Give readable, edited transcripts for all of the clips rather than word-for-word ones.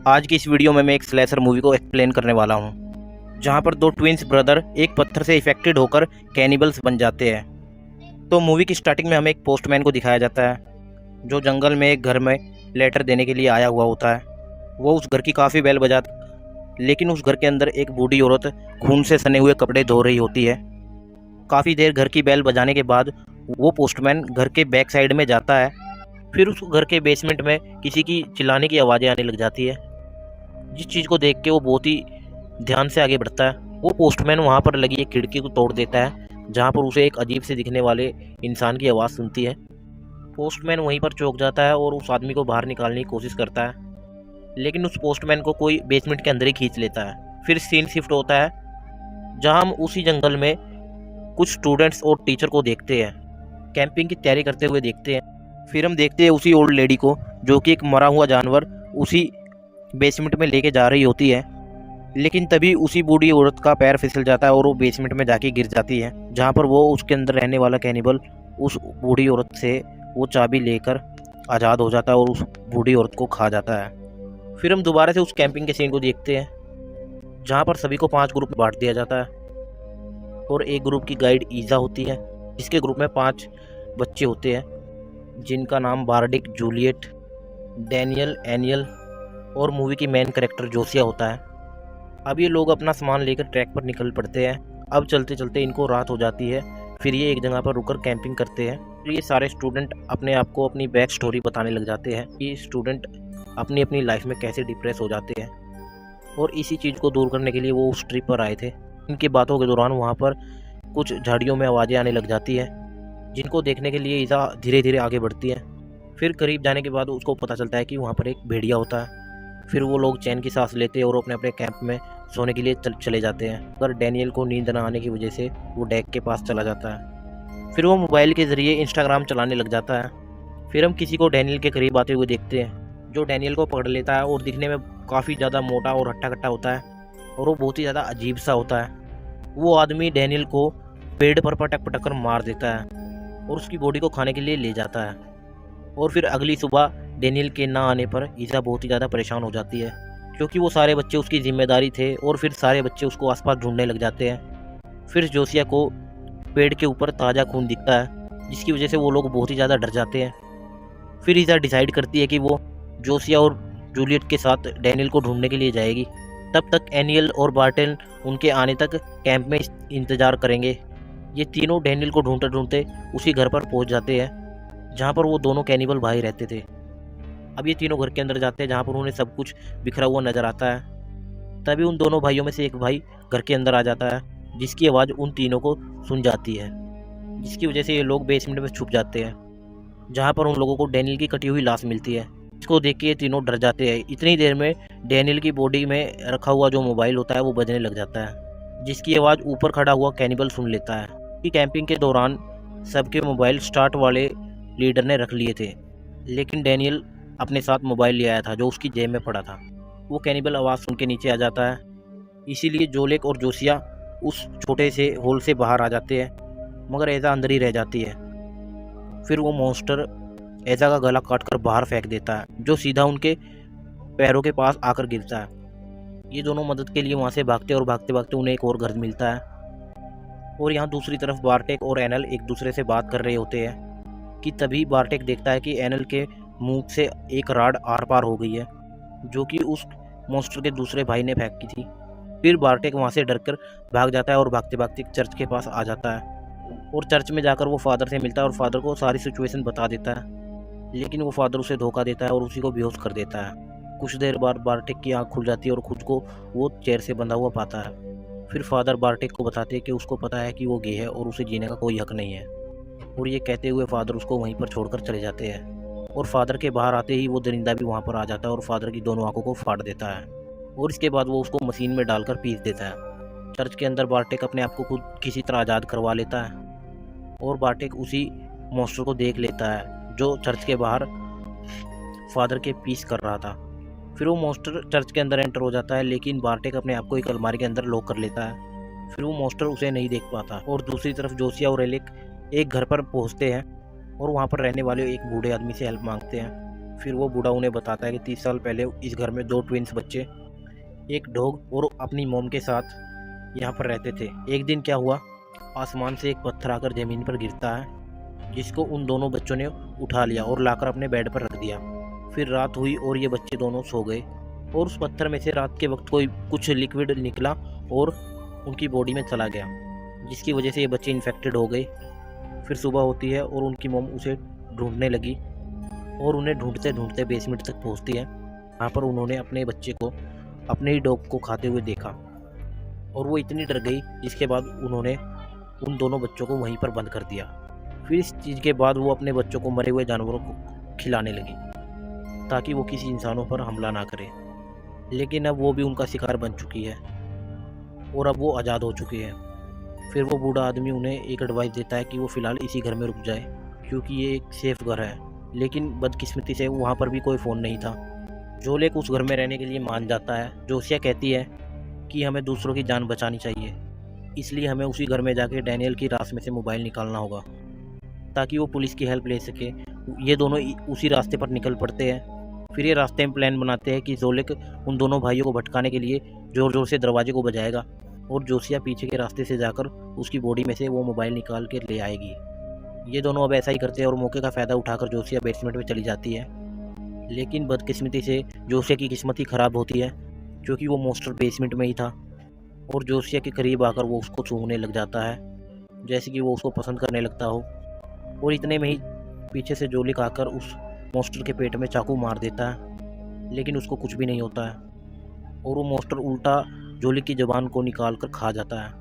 आज की इस वीडियो में मैं एक स्लेशर मूवी को एक्सप्लेन करने वाला हूँ, जहाँ पर दो ट्विंस ब्रदर एक पत्थर से इफेक्टेड होकर कैनिबल्स बन जाते हैं। तो मूवी की स्टार्टिंग में हमें एक पोस्टमैन को दिखाया जाता है, जो जंगल में एक घर में लेटर देने के लिए आया हुआ होता है। वो उस घर की काफ़ी बेल बजाता, लेकिन उस घर के अंदर एक बूढ़ी औरत खून से सने हुए कपड़े धो रही होती है। काफ़ी देर घर की बेल बजाने के बाद वो पोस्टमैन घर के बैक साइड में जाता है। फिर उस घर के बेसमेंट में किसी की चिल्लाने की आवाज़ें आने लग जाती है, जिस चीज़ को देख के वो बहुत ही ध्यान से आगे बढ़ता है। वो पोस्टमैन वहाँ पर लगी एक खिड़की को तोड़ देता है, जहाँ पर उसे एक अजीब से दिखने वाले इंसान की आवाज़ सुनती है। पोस्टमैन वहीं पर चौंक जाता है और उस आदमी को बाहर निकालने की कोशिश करता है, लेकिन उस पोस्टमैन को कोई बेसमेंट के अंदर ही खींच लेता है। फिर सीन शिफ्ट होता है, जहाँ हम उसी जंगल में कुछ स्टूडेंट्स और टीचर को देखते हैं, कैंपिंग की तैयारी करते हुए देखते हैं। फिर हम देखते हैं उसी ओल्ड लेडी को, जो कि एक मरा हुआ जानवर उसी बेसमेंट में लेके जा रही होती है। लेकिन तभी उसी बूढ़ी औरत का पैर फिसल जाता है और वो बेसमेंट में जाके गिर जाती है, जहाँ पर वो उसके अंदर रहने वाला कैनिबल उस बूढ़ी औरत से वो चाबी लेकर आज़ाद हो जाता है और उस बूढ़ी औरत को खा जाता है। फिर हम दोबारा से उस कैंपिंग के सीन को देखते हैं, जहाँ पर सभी को 5 ग्रुप में बांट दिया जाता है और एक ग्रुप की गाइड ईजा होती है, जिसके ग्रुप में 5 बच्चे होते हैं, जिनका नाम बार्डिक, जूलियट, डैनियल, एनियल और मूवी की मेन कैरेक्टर जोसिया होता है। अब ये लोग अपना सामान लेकर ट्रैक पर निकल पड़ते हैं। अब चलते चलते इनको रात हो जाती है। फिर ये एक जगह पर रुककर कैंपिंग करते हैं। फिर ये सारे स्टूडेंट अपने आप को अपनी बैक स्टोरी बताने लग जाते हैं कि स्टूडेंट अपनी अपनी लाइफ में कैसे डिप्रेस हो जाते हैं, और इसी चीज़ को दूर करने के लिए वो उस ट्रिप पर आए थे। इनकी बातों के दौरान वहाँ पर कुछ झाड़ियों में आवाज़ें आने लग जाती है, जिनको देखने के लिए ईसा धीरे धीरे आगे बढ़ती है। फिर करीब जाने के बाद उसको पता चलता है कि वहाँ पर एक भेड़िया होता है। फिर वो लोग चैन की सांस लेते हैं और अपने अपने कैंप में सोने के लिए चले जाते हैं। अगर डैनियल को नींद न आने की वजह से वो डेक के पास चला जाता है। फिर वो मोबाइल के ज़रिए इंस्टाग्राम चलाने लग जाता है। फिर हम किसी को डैनियल के करीब आते हुए देखते हैं, जो डैनियल को पकड़ लेता है और दिखने में काफ़ी ज़्यादा मोटा और हट्टा कट्टा होता है, और वो बहुत ही ज़्यादा अजीब सा होता है। वो आदमी डैनियल को पेड़ पर पटक पटक कर मार देता है और उसकी बॉडी को खाने के लिए ले जाता है। और फिर अगली सुबह डैनियल के ना आने पर ईसा बहुत ही ज़्यादा परेशान हो जाती है, क्योंकि वो सारे बच्चे उसकी जिम्मेदारी थे और फिर सारे बच्चे उसको आसपास ढूंढने लग जाते हैं। फिर जोसिया को पेड़ के ऊपर ताज़ा खून दिखता है, जिसकी वजह से वो लोग बहुत ही ज़्यादा डर जाते हैं। फिर ईसा डिसाइड करती है कि वो जोसिया और जूलियट के साथ डैनियल को ढूंढने के लिए जाएगी। तब तक एनियल और बार्टेन उनके आने तक कैंप में इंतज़ार करेंगे। ये तीनों डैनियल को ढूंढते ढूंढते उसी घर पर पहुंच जाते हैं, जहां पर वो दोनों कैनिबल भाई रहते थे। अब ये तीनों घर के अंदर जाते हैं, जहां पर उन्हें सब कुछ बिखरा हुआ नज़र आता है। तभी उन दोनों भाइयों में से एक भाई घर के अंदर आ जाता है, जिसकी आवाज़ उन तीनों को सुन जाती है, जिसकी वजह से ये लोग बेसमेंट में छुप जाते हैं, जहाँ पर उन लोगों को डैनियल की कटी हुई लाश मिलती है। इसको देख के ये तीनों डर जाते हैं। इतनी देर में डैनियल की बॉडी में रखा हुआ जो मोबाइल होता है वो बजने लग जाता है, जिसकी आवाज़ ऊपर खड़ा हुआ कैनिबल सुन लेता है। कि कैंपिंग के दौरान सबके मोबाइल स्टार्ट वाले लीडर ने रख लिए थे, लेकिन डैनियल अपने साथ मोबाइल ले आया था, जो उसकी जेब में पड़ा था। वो कैनिबल आवाज़ सुन के नीचे आ जाता है, इसीलिए जोलेक और जोसिया उस छोटे से होल से बाहर आ जाते हैं, मगर एजा अंदर ही रह जाती है। फिर वो मॉन्स्टर एजा का गला काटकर बाहर फेंक देता है, जो सीधा उनके पैरों के पास आकर गिरता है। ये दोनों मदद के लिए वहाँ से भागते और भागते भागते उन्हें एक और घर मिलता है। और यहाँ दूसरी तरफ बार्टेक और एनल एक दूसरे से बात कर रहे होते हैं कि तभी बार्टेक देखता है कि एनल के मुंह से एक राड आर पार हो गई है, जो कि उस मॉन्स्टर के दूसरे भाई ने फेंकी थी। फिर बार्टेक वहाँ से डरकर भाग जाता है और भागते भागते चर्च के पास आ जाता है, और चर्च में जाकर वो फादर से मिलता है और फादर को सारी सिचुएशन बता देता है। लेकिन वो फादर उसे धोखा देता है और उसी को बेहोश कर देता है। कुछ देर बाद बार्टेक की आँख खुल जाती है और खुद को वो चेयर से बंधा हुआ पाता है। फिर फादर बार्टेक को बताते हैं कि उसको पता है कि वो गे है और उसे जीने का कोई हक नहीं है, और ये कहते हुए फादर उसको वहीं पर छोड़कर चले जाते हैं। और फादर के बाहर आते ही वो दरिंदा भी वहाँ पर आ जाता है और फादर की दोनों आंखों को फाड़ देता है, और इसके बाद वो उसको मशीन में डालकर पीस देता है। चर्च के अंदर बार्टेक अपने आप को खुद किसी तरह आज़ाद करवा लेता है, और बार्टेक उसी मॉन्स्टर को देख लेता है जो चर्च के बाहर फादर के पीस कर रहा था। फिर वो मॉन्स्टर चर्च के अंदर एंटर हो जाता है, लेकिन बार्टेक अपने आप को एक अलमारी के अंदर लॉक कर लेता है। फिर वो मॉन्स्टर उसे नहीं देख पाता। और दूसरी तरफ जोसिया और एलिक एक घर पर पहुंचते हैं और वहाँ पर रहने वाले एक बूढ़े आदमी से हेल्प मांगते हैं। फिर वो बूढ़ा उन्हें बताता है कि 30 साल पहले इस घर में 2 ट्विंस बच्चे, एक डॉग और अपनी मॉम के साथ यहाँ पर रहते थे। एक दिन क्या हुआ, आसमान से एक पत्थर आकर ज़मीन पर गिरता है, जिसको उन दोनों बच्चों ने उठा लिया और लाकर अपने बेड पर रख दिया। फिर रात हुई और ये बच्चे दोनों सो गए और उस पत्थर में से रात के वक्त कोई कुछ लिक्विड निकला और उनकी बॉडी में चला गया, जिसकी वजह से ये बच्चे इन्फेक्टेड हो गए। फिर सुबह होती है और उनकी मॉम उसे ढूंढने लगी और उन्हें ढूंढते ढूंढते बेसमेंट तक पहुंचती है। यहाँ पर उन्होंने अपने बच्चे को, अपने ही डॉग को खाते हुए देखा और वो इतनी डर गई, जिसके बाद उन्होंने उन दोनों बच्चों को वहीं पर बंद कर दिया। फिर इस चीज़ के बाद वो अपने बच्चों को मरे हुए जानवरों को खिलाने लगी ताकि वो किसी इंसानों पर हमला ना करे। लेकिन अब वो भी उनका शिकार बन चुकी है और अब वो आज़ाद हो चुकी है। फिर वो बूढ़ा आदमी उन्हें एक एडवाइस देता है कि वो फ़िलहाल इसी घर में रुक जाए, क्योंकि ये एक सेफ़ घर है। लेकिन बदकिस्मती से वहाँ पर भी कोई फ़ोन नहीं था। जोलेक उस घर में रहने के लिए मान जाता है। जोसिया कहती है कि हमें दूसरों की जान बचानी चाहिए, इसलिए हमें उसी घर में जाके डैनियल की रास में से मोबाइल निकालना होगा ताकि वो पुलिस की हेल्प ले सके। ये दोनों उसी रास्ते पर निकल पड़ते हैं। फिर ये रास्ते में प्लान बनाते हैं कि जोलेक उन दोनों भाइयों को भटकाने के लिए ज़ोर ज़ोर से दरवाजे को बजाएगा और जोसिया पीछे के रास्ते से जाकर उसकी बॉडी में से वो मोबाइल निकाल के ले आएगी। ये दोनों अब ऐसा ही करते हैं और मौके का फ़ायदा उठाकर जोसिया बेसमेंट में चली जाती है। लेकिन बदकिस्मती से जोसिया की किस्मत ही ख़राब होती है, क्योंकि वो मॉन्स्टर बेसमेंट में ही था और जोसिया के करीब आकर वो उसको सूंघने लग जाता है, जैसे कि वो उसको पसंद करने लगता हो। और इतने में ही पीछे से जोलिक आकर उस मॉन्स्टर के पेट में चाकू मार देता है, लेकिन उसको कुछ भी नहीं होता है और वो मॉन्स्टर उल्टा जोलिक की ज़बान को निकाल कर खा जाता है।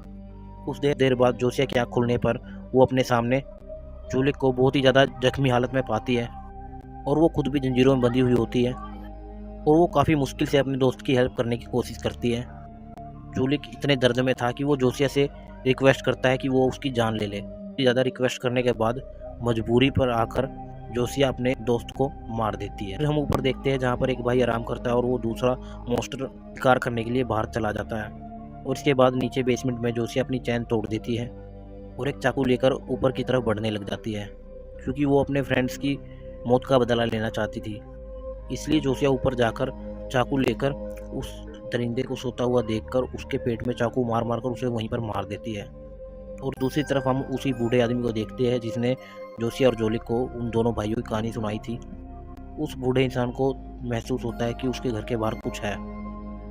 कुछ देर बाद जोसिया की आँख खुलने पर वो अपने सामने जोलिक को बहुत ही ज़्यादा जख्मी हालत में पाती है और वो खुद भी जंजीरों में बंधी हुई होती है और वो काफ़ी मुश्किल से अपने दोस्त की हेल्प करने की कोशिश करती है। जोलिक इतने दर्द में था कि वो जोसिया से रिक्वेस्ट करता है कि वो उसकी जान ले ले। ज़्यादा रिक्वेस्ट करने के बाद मजबूरी पर आकर जोसिया अपने दोस्त को मार देती है। फिर हम ऊपर देखते हैं जहाँ पर एक भाई आराम करता है और वो दूसरा मॉन्स्टर शिकार करने के लिए बाहर चला जाता है। और इसके बाद नीचे बेसमेंट में जोसिया अपनी चैन तोड़ देती है और एक चाकू लेकर ऊपर की तरफ बढ़ने लग जाती है, क्योंकि वो अपने फ्रेंड्स की मौत का बदला लेना चाहती थी। इसलिए जोसिया ऊपर जाकर चाकू लेकर उस दरिंदे को सोता हुआ देखकर उसके पेट में चाकू मार मार कर उसे वहीं पर मार देती है। और दूसरी तरफ हम उसी बूढ़े आदमी को देखते हैं जिसने जोसिया और जोलिक को उन दोनों भाइयों की कहानी सुनाई थी। उस बूढ़े इंसान को महसूस होता है कि उसके घर के बाहर कुछ है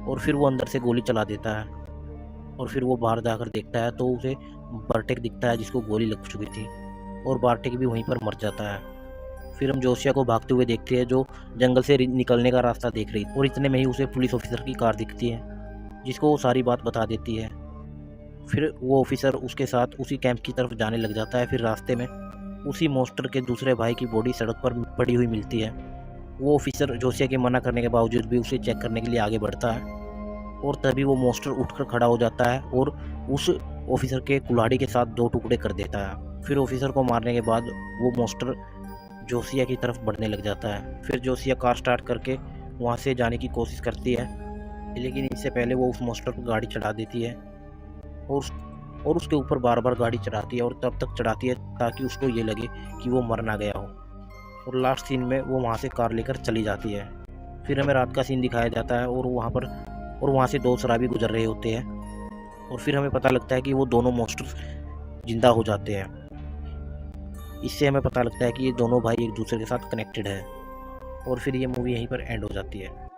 और फिर वो अंदर से गोली चला देता है और फिर वो बाहर जाकर देखता है तो उसे बार्टेक दिखता है जिसको गोली लग चुकी थी और बार्टेक भी वहीं पर मर जाता है। फिर हम जोसिया को भागते हुए देखते हैं जो जंगल से निकलने का रास्ता देख रही और इतने में ही उसे पुलिस ऑफिसर की कार दिखती है जिसको वो सारी बात बता देती है। फिर वो ऑफिसर उसके साथ उसी कैंप की तरफ जाने लग जाता है। फिर रास्ते में उसी मॉन्स्टर के दूसरे भाई की बॉडी सड़क पर पड़ी हुई मिलती है। वो ऑफिसर जोसिया के मना करने के बावजूद भी उसे चेक करने के लिए आगे बढ़ता है और तभी वो मॉन्स्टर उठकर खड़ा हो जाता है और उस ऑफिसर के कुल्हाड़ी के साथ 2 टुकड़े कर देता है। फिर ऑफिसर को मारने के बाद वो मॉन्स्टर जोसिया की तरफ बढ़ने लग जाता है। फिर जोसिया कार स्टार्ट करके वहाँ से जाने की कोशिश करती है, लेकिन इससे पहले वो उस मॉन्स्टर को गाड़ी चढ़ा देती है और उसके ऊपर बार बार गाड़ी चढ़ाती है और तब तक चढ़ाती है ताकि उसको ये लगे कि वो मर ना गया हो। और लास्ट सीन में वो वहाँ से कार लेकर चली जाती है। फिर हमें रात का सीन दिखाया जाता है और वहाँ से 2 शराबी गुजर रहे होते हैं और फिर हमें पता लगता है कि वो दोनों मॉन्स्टर्स जिंदा हो जाते हैं। इससे हमें पता लगता है कि ये दोनों भाई एक दूसरे के साथ कनेक्टेड है और फिर ये मूवी यहीं पर एंड हो जाती है।